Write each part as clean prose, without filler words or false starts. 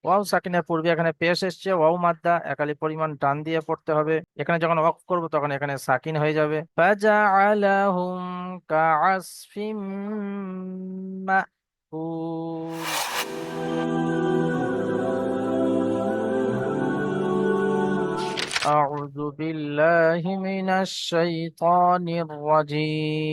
Wow সাকিনের পূর্বে এখানে পেশ এসছে, ওয়াও মাদ্দা একালি পরিমাণ টান দিয়ে পড়তে হবে। এখানে যখন ওয়াকফ করব তখন এখানে সাকিন হয়ে যাবে। ফাজআলাহুম কাআসফিম মাকুল। أعوذ بالله من الشيطان الرجيم.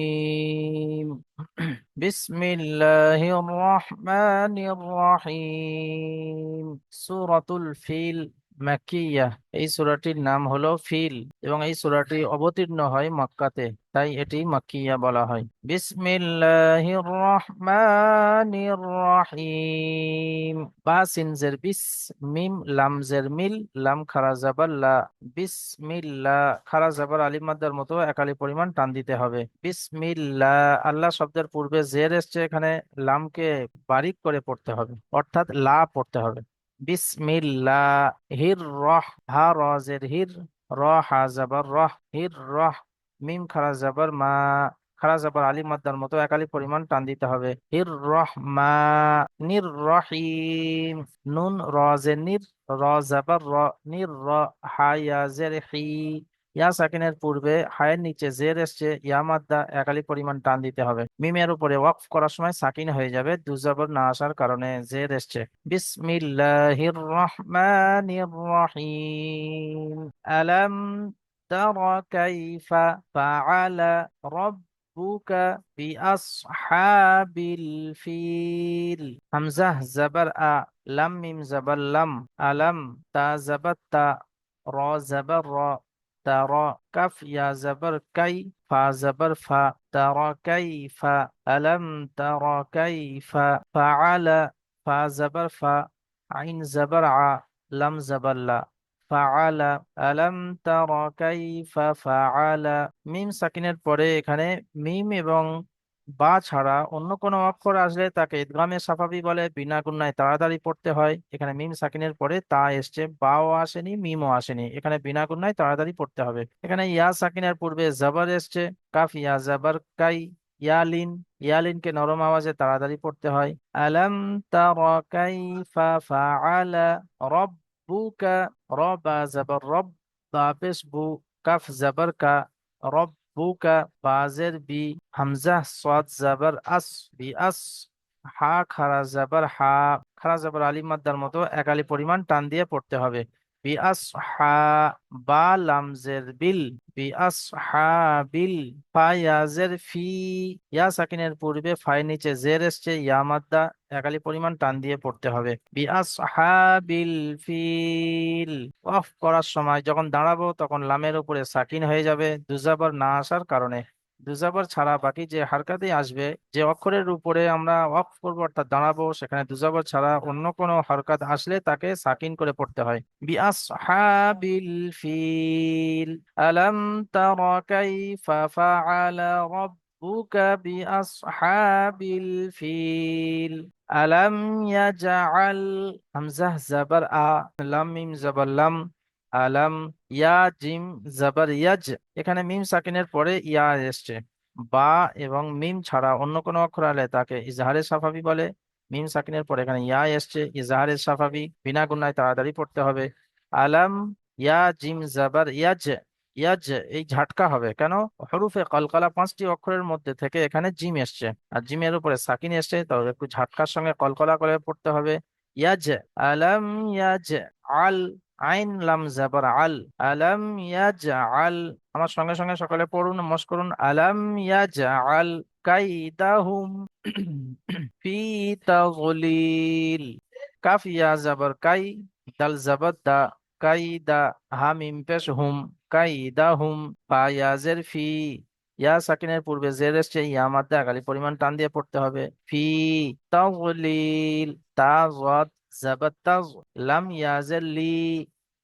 بسم الله الرحمن الرحيم. سورة الفيل মাকিয়া। এই সূরাটির নাম হলো ফিল এবং এই সূরাটি অবতীর্ণ হয় মক্কাতে, তাই এটি মাকিয়া বলা হয়। বিসমিল্লাহির রহমানির রহিম। বা সিন জের বিস, মিম লাম জের মিল, লাম খারা জাবার লা। বিসমিল্লাহ, খারা জাবার আলিফ মাদ্দার মতো একালি পরিমাণ টান দিতে হবে। বিসমিল্লাহ, আল্লাহ শব্দের পূর্বে জের এসছে, এখানে লামকে বারিক করে পড়তে হবে, অর্থাৎ লা পড়তে হবে। বিসমিল্লাহ। হির রহ, হা র জের হির, র হা জাবার রহ, হির রহ। মিম খারা জাবার মা, খারা জাবার আলিফ মাদ্দার মতো একালি পরিমাণ টান দিতে হবে। হির রহমা। নির রহিম। নুন র জের নির, র জাবার র, নির র। হা ইয়া জের হি, ইয়া সাকিনের পূর্বে হায়ের নিচে জের এসছে, ইয়া মাদ্দা একালি পরিমাণ টান দিতে হবে। মিমের উপরে ওয়াকফ করার সময় সাকিন হয়ে যাবে, দুজাবর না আসার কারণে জের এসছে। বিসমিল্লাহির রহমানির রহিম। আলাম তারা কাইফা ফাআলা রাব্বুকা বিআসহাবিল ফিল। হামজাহ জাবার আ, লাম মিম জাবার লাম, আলাম তা জাবার তা, র জাবার র, তারা। কাফ ইয়া জাবার কাই, ফা জাবার ফা, তারা কাইফা। আলাম তারা কাইফা ফাআলা, ফা জাবার ফা, আইন জাবার আ, লাম জাবার লা, ফাআলা। আলাম তারা কাইফা ফাআলা। মিম সাকিনের পরে এখানে মিম এবং বা ছাড়া অন্য কোনো অক্ষর আসলে তাকে ইদগামে সাফাবি বলে, বিনা গুণায় তাড়াতাড়ি পড়তে হয়। এখানে মিম সাকিনের পরে তা এসছে, বাও আসেনি মিমও আসেনি, এখানে বিনা গুণায় তাড়াতাড়ি পড়তে হবে। এখানে ইয়া সাকিনের পূর্বে জাবার এসছে, কাফ ইয়া জাবার কাই, ইয়ালিন, ইয়ালিনকে নরম আওয়াজে তাড়াতাড়ি পড়তে হয়। আলাম তারা কাইফা ফাআলা রব্বুকা, রবা জাবার রব, বা পেশ বু, কাফ জাবার কা, রব্বুকা। বাজের বি, হামজা সাদ জাবার আস, বি আস। হা খারা জাবার হা, খারা জাবার আলিফ মাদ্দার মতো একালি পরিমাণ টান দিয়ে পড়তে হবে। বি আস হা। বা লাম জের বিল, বি আস হা বিল। ফা ইয়াজের ফি, ইয়া সাকিনের পূর্বে ফাই নিচে জের এসছে, ইয়া মাদ্দা একালি পরিমাণ টান দিয়ে পড়তে হবে। বি আস হা বিল ফিল। অফ করার সময় যখন দাঁড়াবো তখন লামের উপরে সাকিন হয়ে যাবে, দুজাবার না আসার কারণে। দুজাবার ছাড়া বাকি যে হারকাতেই আসবে, যে অক্ষরের উপরে আমরা অফ করবো অর্থাৎ দাঁড়াবো, সেখানে দুজাবার ছাড়া অন্য কোনো হরকত আসলে তাকে সাকিন করে পড়তে হয়। বিআসহাবিল ফিল। আলাম তারা কাইফা ফাআলা রাব্বুকা বিআসহাবিল ফিল। আলাম ইয়াজআল, হামজাহ জাবার আ, লাম মিম জাবার লাম, আলাম। ইয়া জিম জাবার ইয়াজ, এখানে মিম সাকিনের পরে ইয়া এসছে। বা এবং মিম ছাড়া অন্য কোনো অক্ষর আলে তাকে ইজহারে সাফাবি বলে। মিম সাকিনের পরে এখানে ইয়া এসছে, ইজহারে সাফাবি, বিনা গুণায় তাড়াতাড়ি পড়তে হবে। আলাম ইয়া জিম জাবার ইয়াজ। ইয়াজ এই ঝাটকা হবে কেন? হরুফে কলকলা পাঁচটি অক্ষরের মধ্যে থেকে এখানে জিম এসছে, আর জিমের উপরে সাকিন এসছে, তো একটু ঝাটকার সঙ্গে কলকলা করে পড়তে হবে। ইয়াজ। আলাম ইয়াজ আল, আইন লাম জাবার আল, আলাম ইয়াজআল। আমার সঙ্গে সঙ্গে সকলে পড়ুন, মশ করুন। আলাম ইয়াজআল কাইদাহুম ফি তাগলিল। কাফ ইয়া জাবার কাই, দাল জাবার দা, কাইদা। হা মিম পেশ হুম, কাইদাহুম। ফা ইয়া জের ফি, ইয়া সাকিনের পূর্বে জের এসছে, ইয়া মাদ্দা একালি পরিমাণ টান দিয়ে পড়তে হবে। ফি তাগলিল। তা গদ জাবার তাজ, লাম ইয়াজের লি,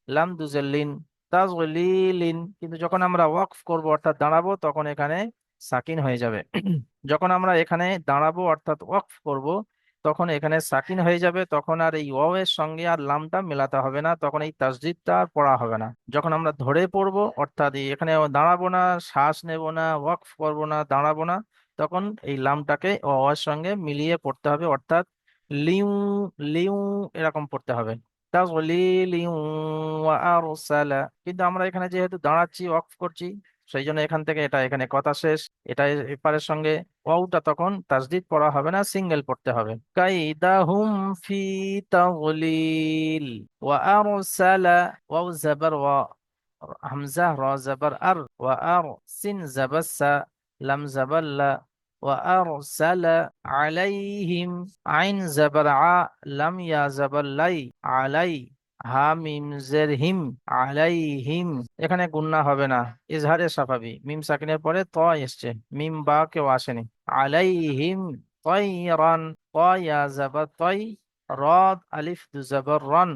লাম দুজের লিন, তাজলিলিন। কিন্তু যখন আমরা ওয়াকফ করব অর্থাৎ দাঁড়াবো তখন এখানে সাকিন হয়ে যাবে। যখন আমরা এখানে দাঁড়াবো অর্থাৎ ওয়াকফ করব তখন এখানে সাকিন হয়ে যাবে, তখন আর এই ওয়াও এর সঙ্গে আর লামটা মেলাতে হবে না, তখন এই তাসদিদটা আর পড়া হবে না। যখন আমরা ধরে পড়বো অর্থাৎ এখানে দাঁড়াবো না, শ্বাস নেব না, ওয়াকফ করবো না, দাঁড়াবো না, তখন এই লামটাকে ওয়াও এর সঙ্গে মিলিয়ে পড়তে হবে, অর্থাৎ লিউ, লিউ এরকম পড়তে হবে। তাজলিলিউ ওয়া আরসালা, কিন্তু আমরা এখানে যেহেতু দাঁড়াচ্ছি ওয়াকফ করছি, সেই জন্য এখান থেকে এটা এখানে কথা শেষ। এটা এপারের সঙ্গে ওয়াওটা তখন তাসদিদ পড়া হবে না, সিঙ্গেল পড়তে হবে। কাইদাহুম ফি তাগলিল ওয়া আরসালা, ওয়াও জাবার ওয়া, হামজা র জাবার আর, ওয়া আর সিন জাবার সা, লাম জাবার লা, ওয়া আরসালা আলাইহিম, আইন জাবার আ, লাম ইয়া জাবার লাই, আলাই, হা মিম জের হিম, আলাইহিম। এখানে গুন্না হবে না, ইজহারে সাফাবি, মিম সাকিনের পরে ত এসছে, মিম বা কেউ আসেনি। আলাইহিম তয়রান, ত ইয়া জাবার তয়, র আলিফ দু জাবার রন,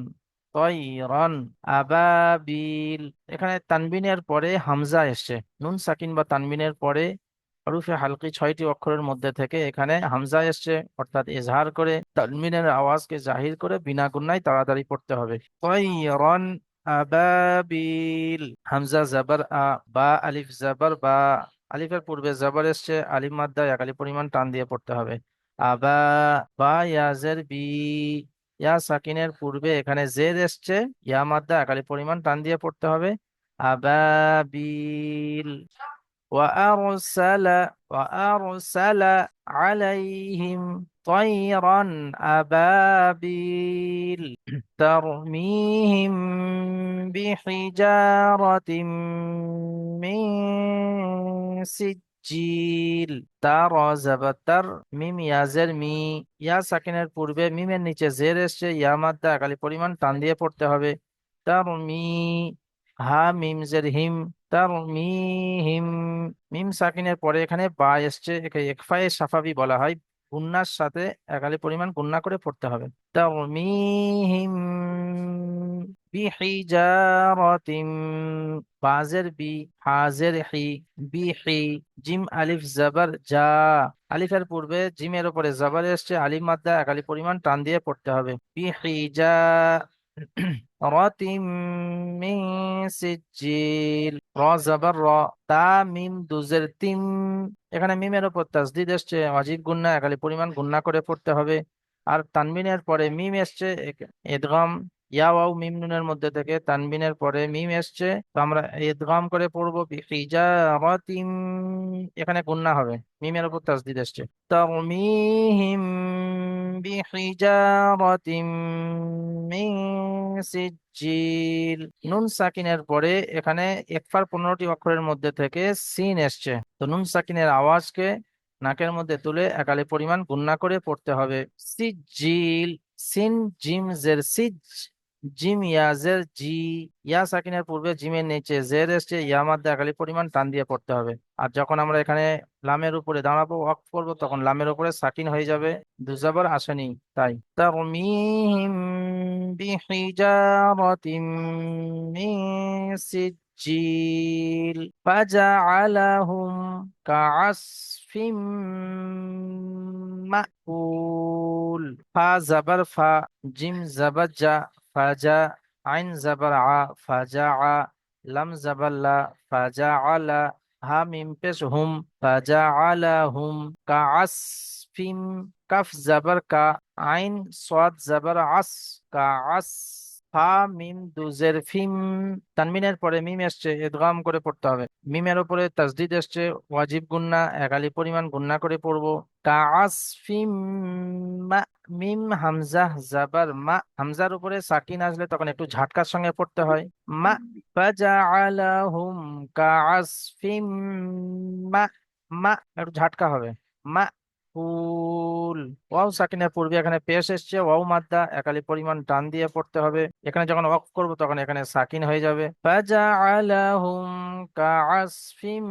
তয়রান। আবাবিল, এখানে তানবিনের পরে হামজা এসছে, নুন সাকিন বা তানবিনের পরে হরফে হালকি 6টি অক্ষরের মধ্যে থেকে এখানে হামজা এসছে, অর্থাৎ ইজহার করে তানবিনের আওয়াজকে জাহির করে বিনা গুন্নায় তাড়াতাড়ি পড়তে হবে। তয়রন আবাবিল, হামজা জাবার আ, বা আলিফ জাবার বা, আলিফের পূর্বে জাবার এসছে, আলিফ মাদ্দা এক আলিফ পরিমাণ টান দিয়ে পড়তে হবে। আবা, বা ইয়াজের বি, ইয়া সাকিনের পূর্বে এখানে জের এসছে, ইয়া মাদ্দা এক আলিফ পরিমাণ টান দিয়ে পড়তে হবে। আবাবিল। وأرسل وأرسل عليهم طيرا أبابيل ترميهم بحجارة من سجيل। তার জাবাতার, মিম ইয়াজের মি, ইয়া সাকিনের পূর্বে মিমের নিচে জের এসছে, ইয়া মাদ্দা একালি পরিমাণ টান দিয়ে পড়তে হবে। তার মি, হা মিম জের হিম, তার মিহিম, মিম সাকিনের পরে এখানে বা এসছে, একে একফায়ে সাফাবি বলা হয়, গুন্নার সাথে একালি পরিমাণ গুন্না করে পড়তে হবে। তার মিহিম বিহিজারাতিম, বাজের বি, হাজের হি, বিহি, জিম আলিফ জাবার যা, আলিফের পূর্বে জিমের উপরে জাবার এসছে, আলিফ মাদ্দা একালি পরিমাণ টান দিয়ে পড়তে হবে। বিহিজা রাতিম মিন সিজিল, র জাবার র, তা মিম দুজের তিম, এখানে মিমের উপর তাসদিদ এসছে, ওয়াজিব গুন্না একালি পরিমাণ গুন্না করে পড়তে হবে। আর তানবিনের পরে মিম এসছে, ইদগাম, ইয়া ওয়াও মিম নুনের মধ্যে থেকে তানবিনের পরে মিম এসছে, তো আমরা ইদগাম করে পড়বো বিহিজারাতিম, এখানে গুন্না হবে, মিমের উপর তাসদিদ এসছে। তারমিহিম বিহিজারাতিম মিন সিজিল, নুন সাকিনের পরে এখানে একফার 15টি অক্ষরের মধ্যে থেকে সিন এসছে, তো নুন সাকিনের আওয়াজকে নাকের মধ্যে তুলে একালি পরিমাণ গুন্না করে পড়তে হবে। সিজিল, সিন জিম জের সিজ, জিম ইয়াজের জি, ইয়া সাকিনের পূর্বে জিমের নিচে জের এসছে, ইয়া মাদ্দা একালি পরিমাণ টান দিয়ে পড়তে হবে। আর যখন আমরা এখানে লামের উপরে দাঁড়াবো ওয়াকফ করবো, তখন লামের উপরে সাকিন হয়ে যাবে, দুজাবার আসেনি তাই। তারমিহিম বিহিজারাতিম মিন সিজিল ফাজআলাহুম কাআসফিম মাকুল। ফা জাবার ফা, জিম জাবার জা, ফাজা, আইন জাবার আ, ফাজা আ, লাম জাবার লা, ফাজা আলা, হা মিম পেশ হুম, ফাজা আলা হুম, কাআসফিম, কাফ জাবার কা, আইন সাদ জাবার আস, কাআস, ফা মিম দুজের ফিম, তানমিনের পরে মিম এসছে, ইদগাম করে পড়তে হবে। মিমের উপরে তাসদিদ এসছে, ওয়াজিব গুন্না একালি পরিমাণ গুন্না করে পড়বো। কাআসফিম মা, মিম হামজা জাবার মা, হামজার উপরে সাকিন আসলে তখন একটু ঝাটকার সঙ্গে পড়তে হয়। মা, ফাজআলাহুম কাআসফিম মা, মা একটু ঝাটকা হবে। মা কুল, ওয়াও সাকিনের পূর্বে এখানে পেশ এসছে, ওয়াও মাদ্দা একালি পরিমাণ টান দিয়ে পড়তে হবে। এখানে যখন ওয়াকফ করব তখন এখানে সাকিন হয়ে যাবে। ফাজআলাহুম কাআসফিম